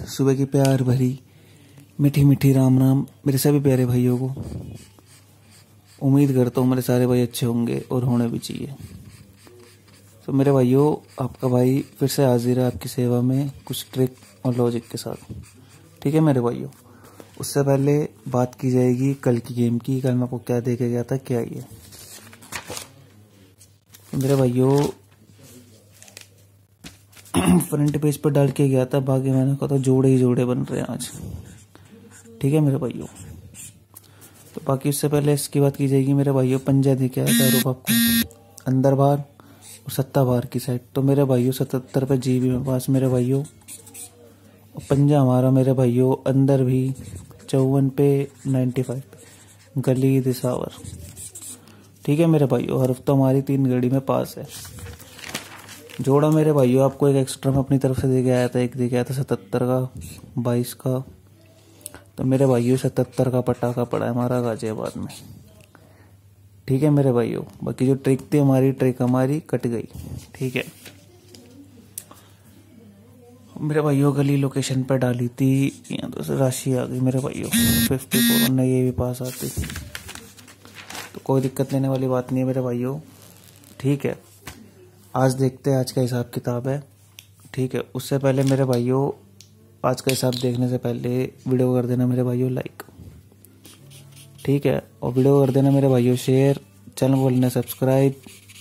सुबह की प्यार भरी मीठी मीठी राम राम मेरे सभी प्यारे भाइयों को। उम्मीद करता हूँ मेरे सारे भाई अच्छे होंगे और होने भी चाहिए। तो मेरे भाइयों, आपका भाई फिर से हाजिर है आपकी सेवा में कुछ ट्रिक और लॉजिक के साथ। ठीक है मेरे भाइयों, उससे पहले बात की जाएगी कल की गेम की। कल मैं आपको क्या दे के गया था, क्या ये मेरे भाइयों फ्रंट पेज पर डाल के गया था। बाकी मैंने कहा था जोड़े ही जोड़े बन रहे हैं आज। ठीक है मेरे भाइयों, तो बाकी उससे पहले इसकी बात की जाएगी मेरे भाइयों। पंजा दे के आया था रूप आपको, अंदर बाहर और सत्ता बाहर की साइड। तो मेरे भाइयों 77 पे जीबी में पास मेरे भाइयों। और पंजा हमारा मेरे भाइयों अंदर भी 54 पे 95 पे गली दिसावर। ठीक है मेरे भाइयों, हर्फ तो हमारी 3 घड़ी में पास है। जोड़ा मेरे भाइयों आपको एक एक्स्ट्रा में अपनी तरफ से दे के आया था। एक दे के आया था 77 का 22 का। तो मेरे भाइयों 77 का पटाखा पड़ा है हमारा गाजियाबाद में। ठीक है मेरे भाइयों, बाकी जो ट्रिक थी हमारी, ट्रिक हमारी कट गई। ठीक है मेरे भाइयों, गली लोकेशन पर डाली थी, यहाँ तो राशि आ गई मेरे भाइयों 54 नहीं ये भी पास आती, तो कोई दिक्कत लेने वाली बात नहीं है मेरे भाइयों। ठीक है, आज देखते हैं आज का हिसाब किताब है। ठीक है, उससे पहले मेरे भाइयों, आज का हिसाब देखने से पहले वीडियो कर देना मेरे भाइयों लाइक। ठीक है, और वीडियो कर देना मेरे भाइयों शेयर, चैनल को लेना सब्सक्राइब,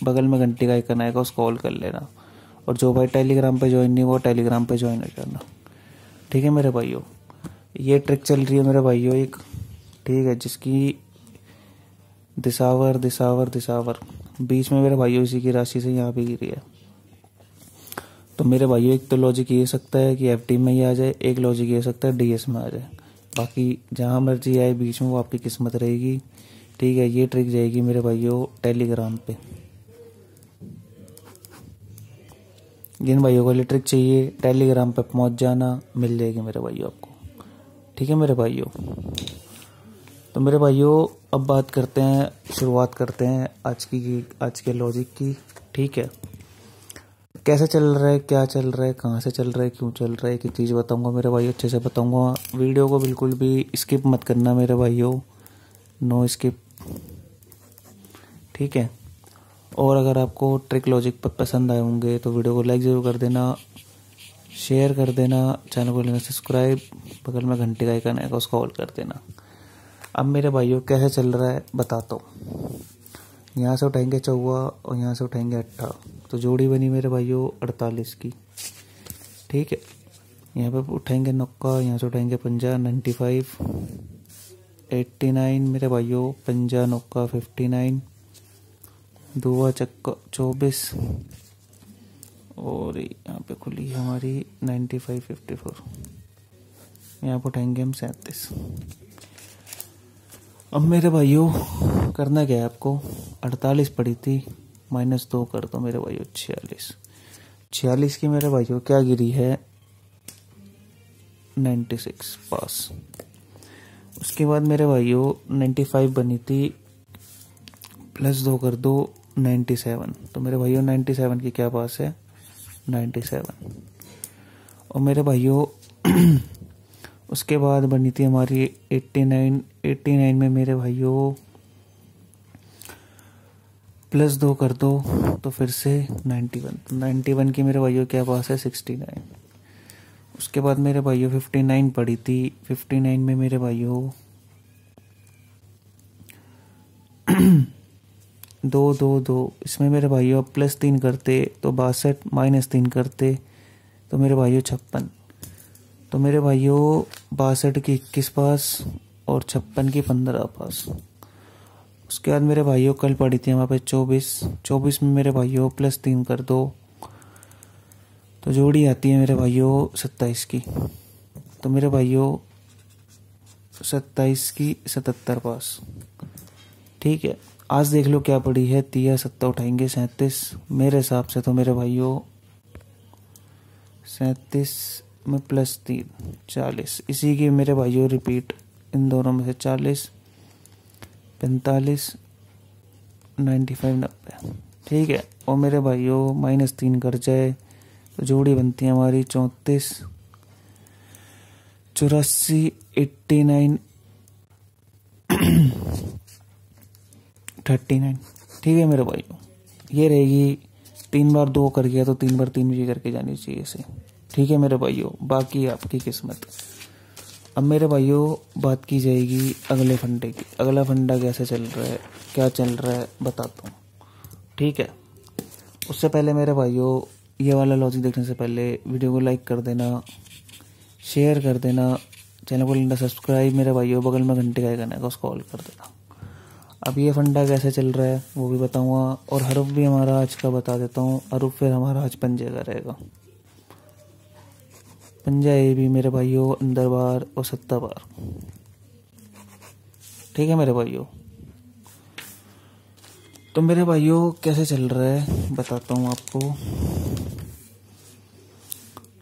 बगल में घंटी का आइकन आएगा उसको ऑल कर लेना। और जो भाई टेलीग्राम पे ज्वाइन नहीं वो टेलीग्राम पे ज्वाइन करना। ठीक है मेरे भाइयों, ये ट्रिक चल रही है मेरे भाइयों एक। ठीक है, जिसकी दिसावर दिसावर दिसावर बीच में मेरे भाइयों इसी की राशि से यहाँ पे गिरी है। तो मेरे भाइयों एक तो लॉजिक ये सकता है कि एफडी में ही आ जाए, एक लॉजिक ये सकता है डीएस में आ जाए। बाकी जहाँ मर्जी आए बीच में वो आपकी किस्मत रहेगी। ठीक है, ये ट्रिक जाएगी मेरे भाइयों टेलीग्राम पे। जिन भाइयों को ये ट्रिक चाहिए टेलीग्राम पे पहुँच जाना, मिल जाएगी मेरे भाइयों आपको। ठीक है मेरे भाइयों, तो मेरे भाइयों अब बात करते हैं, शुरुआत करते हैं आज के लॉजिक की। ठीक है, कैसे चल रहा है, क्या चल रहा है, कहाँ से चल रहा है, क्यों चल रहा है, एक चीज़ बताऊंगा मेरे भाइयों, अच्छे से बताऊंगा। वीडियो को बिल्कुल भी स्किप मत करना मेरे भाइयों, नो स्किप। ठीक है, और अगर आपको ट्रिक लॉजिक पर पसंद आए होंगे तो वीडियो को लाइक ज़रूर कर देना, शेयर कर देना, चैनल को लेना सब्सक्राइब, बगल में घंटे का आइकन आएगा उसको ऑल कर देना। अब मेरे भाइयों कैसे चल रहा है बताता हूँ। यहाँ से उठाएंगे 14 और यहाँ से उठाएंगे 18, तो जोड़ी बनी मेरे भाइयों 48 की। ठीक है, यहाँ पे उठाएंगे 9, यहाँ से उठाएंगे 50 95 89 मेरे भाइयों 50 9 59 2 चक्का 24 और यहाँ पे खुली हमारी 95 54। यहाँ पे उठाएंगे हम 37। अब मेरे भाइयों करना क्या है आपको, 48 पड़ी थी -2 कर दो मेरे भाइयों 46 की मेरे भाइयों क्या गिरी है 96 पास। उसके बाद मेरे भाइयों 95 बनी थी, +2 कर दो 97, तो मेरे भाइयों 97 की क्या पास है 97। और मेरे भाइयों उसके बाद बनी थी हमारी 89 में मेरे भाइयों +2 कर दो तो फिर से 91, तो 91 की मेरे भाइयों क्या पास है 69। उसके बाद मेरे भाइयों 59 पड़ी थी, 59 में मेरे भाइयों 2 2 2, इसमें मेरे भाइयों +3 करते तो 62 -3 करते तो मेरे भाइयों 56। तो मेरे भाइयों 62 की 21 पास और 56 की 15 पास। उसके बाद मेरे भाइयों कल पड़ी थी हमारे पे 24 में मेरे भाइयों +3 कर दो तो जोड़ी आती है मेरे भाइयों 27 की। तो मेरे भाइयों 27 की 77 पास। ठीक है, आज देख लो क्या पड़ी है, 30 7 उठाएंगे 37 मेरे हिसाब से। तो मेरे भाइयों 37 में +3 40, इसी की मेरे भाइयों रिपीट इन दोनों में से 40 45 95 90। ठीक है, और मेरे भाइयों -3 कर जाए तो जोड़ी बनती है हमारी 34 84, 89, 39। ठीक है मेरे भाइयों, ये रहेगी। 3 बार 2 कर गया तो 3 बार 3 भी करके जानी चाहिए इसे। ठीक है मेरे भाइयों, बाकी आपकी किस्मत। अब मेरे भाइयों बात की जाएगी अगले फंडे की। अगला फंडा कैसे चल रहा है, क्या चल रहा है बताता हूँ। ठीक है, उससे पहले मेरे भाइयों ये वाला लॉजिक देखने से पहले वीडियो को लाइक कर देना, शेयर कर देना, चैनल को लेना सब्सक्राइब। मेरे भाइयों बगल में घंटे का आइकन है उसको ऑल कर देना। अब ये फंडा कैसे चल रहा है वो भी बताऊंगा, और हरूफ भी हमारा आज का बता देता हूँ। हरूफ फिर हमारा आज पंजे का रहेगा। पंजा ए भी मेरे भाइयों अंदर बार और 7 बार। ठीक है मेरे भाइयों, तो मेरे भाइयों कैसे चल रहा है बताता हूँ आपको।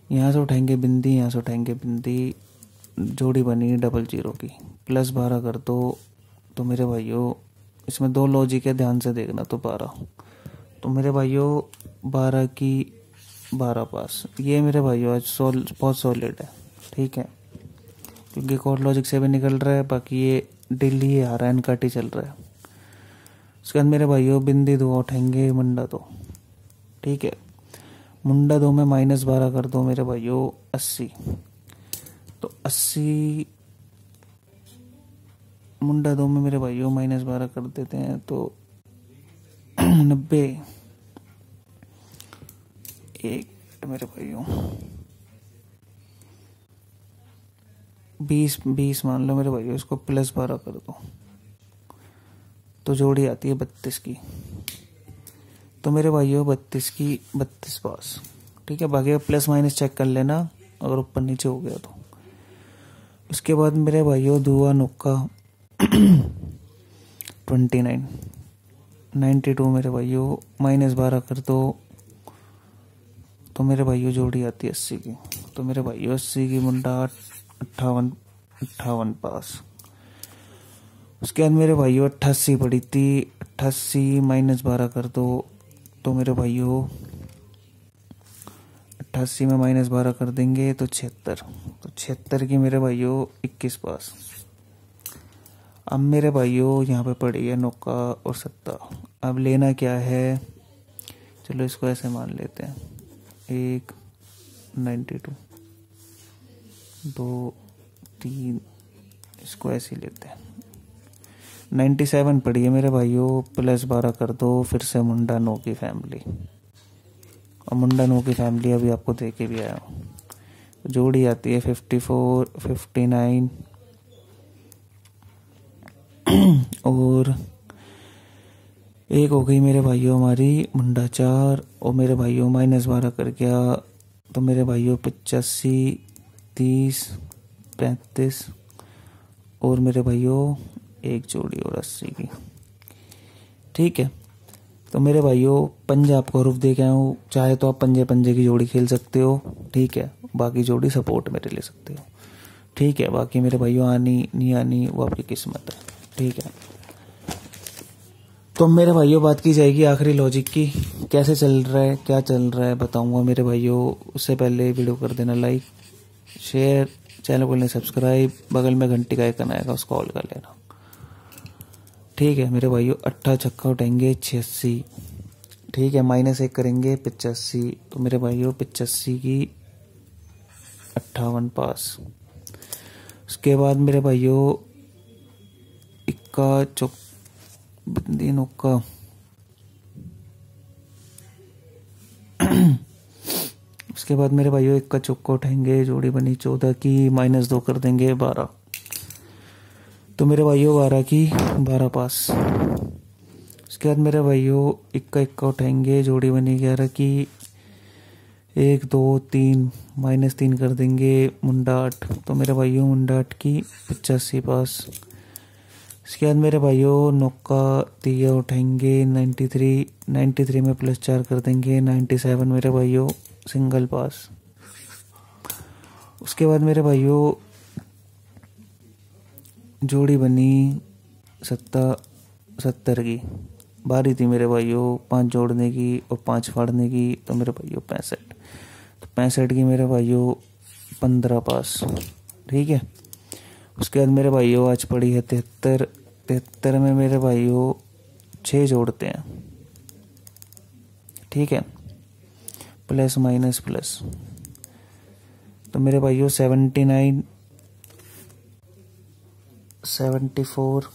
यहाँ से उठाएंगे बिंदी, यहाँ से उठाएंगे बिंदी, जोड़ी बनी डबल 0 की, प्लस 12 कर दो। तो मेरे भाइयों इसमें 2 लॉजिक है, ध्यान से देखना। तो 12, तो मेरे भाइयों 12 की 12 पास। ये मेरे भाइयों आज बहुत सॉलिड है। ठीक है, क्योंकि कोर लॉजिक से भी निकल रहा है, बाकी ये डेली ये आ रहा है, इनकाटी चल रहा है। उसके बाद मेरे भाइयों बिंदी 2 उठाएंगे, मुंडा 2। ठीक है, मुंडा 2 में -12 कर दो मेरे भाइयों 80। तो 80 मुंडा 2 में मेरे भाइयों -12 कर देते हैं तो 90। एक मेरे भाइयों 20 मान लो मेरे भाइयों, इसको +12 कर दो तो जोड़ी आती है 32 की। तो मेरे भाइयों 32 की 32 पास। ठीक है, बाकी प्लस माइनस चेक कर लेना अगर ऊपर नीचे हो गया तो। उसके बाद मेरे भाइयों दुआ नुक्का 29, 92 मेरे भाइयों -12 कर दो तो मेरे भाइयों जोड़ी आती है 80 की। तो मेरे भाइयों 80 की मुंडा 58 पास। उसके बाद मेरे भाइयों 88 पड़ी थी, 88 -12 कर दो तो मेरे भाइयों 88 में -12 कर देंगे तो 76। तो 76 की मेरे भाइयों 21 पास। अब मेरे भाइयों यहाँ पे पड़ी है नौका और 7। अब लेना क्या है, चलो इसको ऐसे मान लेते हैं। 1 92 2 3, इसको ऐसे ही लेते हैं। 97 पड़ी है मेरे भाइयों, +12 कर दो। फिर से मुंडा 9 की फैमिली, और मुंडा 9 की फैमिली अभी आपको दे के भी आया हूँ। जोड़ी आती है 54, 59 और एक हो गई मेरे भाइयों हमारी मुंडा 4। और मेरे भाइयों -12 कर गया तो मेरे भाइयों 85, 30, 35 और मेरे भाइयों एक जोड़ी और 80 की। ठीक है, तो मेरे भाइयों पंजा आपको रूफ दे के आया हूँ। चाहे तो आप पंजे पंजे की जोड़ी खेल सकते हो। ठीक है, बाकी जोड़ी सपोर्ट मेरे ले सकते हो। ठीक है, बाकी मेरे भाइयों आनी नहीं आनी वो आपकी किस्मत है। ठीक है, तो मेरे भाइयों बात की जाएगी आखिरी लॉजिक की। कैसे चल रहा है, क्या चल रहा है बताऊंगा मेरे भाइयों। उससे पहले वीडियो कर देना लाइक, शेयर, चैनल को लेना सब्सक्राइब, बगल में घंटी का आइकन आएगा उसको ऑल कर लेना। ठीक है मेरे भाइयों, 8 छक्का उठाएंगे 86। ठीक है, -1 करेंगे 85। तो मेरे भाइयों 85 की 58 पास। उसके बाद मेरे भाइयों इक्का चौक बिंदी नुक्का उसके बाद मेरे भाइयों इक्का चौका उठाएंगे, जोड़ी बनी 14 की, -2 कर देंगे 12। तो मेरे भाइयों 12 की 12 पास। उसके बाद मेरे भाइयों इक्का उठाएंगे, जोड़ी बनी 11 की, 1 2 3 -3 कर देंगे मुंडा 8। तो मेरे भाइयों मुंडा 8 की 85 पास। इसके बाद मेरे भाइयों नौका 3 उठाएंगे 93 में +4 कर देंगे 97 मेरे भाइयों सिंगल पास। उसके बाद मेरे भाइयों जोड़ी बनी 70 की। बारी थी मेरे भाइयों 5 जोड़ने की और 5 फाड़ने की। तो मेरे भाइयों 65। तो 65 की मेरे भाइयों 15 पास। ठीक है। उसके बाद मेरे भाइयों आज पड़ी है 73। 73 में मेरे भाइयों 6 जोड़ते हैं, ठीक है, प्लस माइनस प्लस। तो मेरे भाइयों 79, 74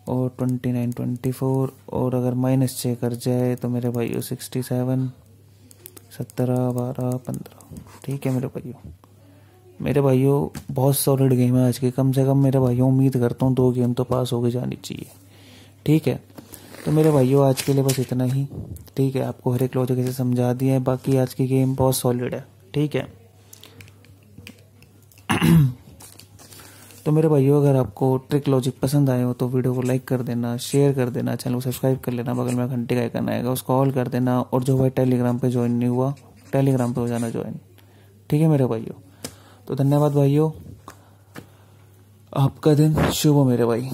और 29, 24 और अगर माइनस 6 कर जाए तो मेरे भाइयों 67, 17, 12, 15। ठीक है मेरे भाइयों बहुत सॉलिड गेम है आज की। कम से कम मेरे भाइयों उम्मीद करता हूँ 2 गेम तो पास होके जानी चाहिए, ठीक है। तो मेरे भाइयों आज के लिए बस इतना ही, ठीक है। आपको हर एक लॉजिक से समझा दिया है, बाकी आज की गेम बहुत सॉलिड है, ठीक है। तो मेरे भाइयों अगर आपको ट्रिक लॉजिक पसंद आए हो तो वीडियो को लाइक कर देना, शेयर कर देना, चैनल को सब्सक्राइब कर लेना, बगल में घंटे का आइकन आएगा उसको ऑल कर देना, और जो भाई टेलीग्राम पे ज्वाइन नहीं हुआ टेलीग्राम पे हो जाना ज्वाइन, ठीक है मेरे भाइयों। तो धन्यवाद भाइयों, आपका दिन शुभ हो मेरे भाई।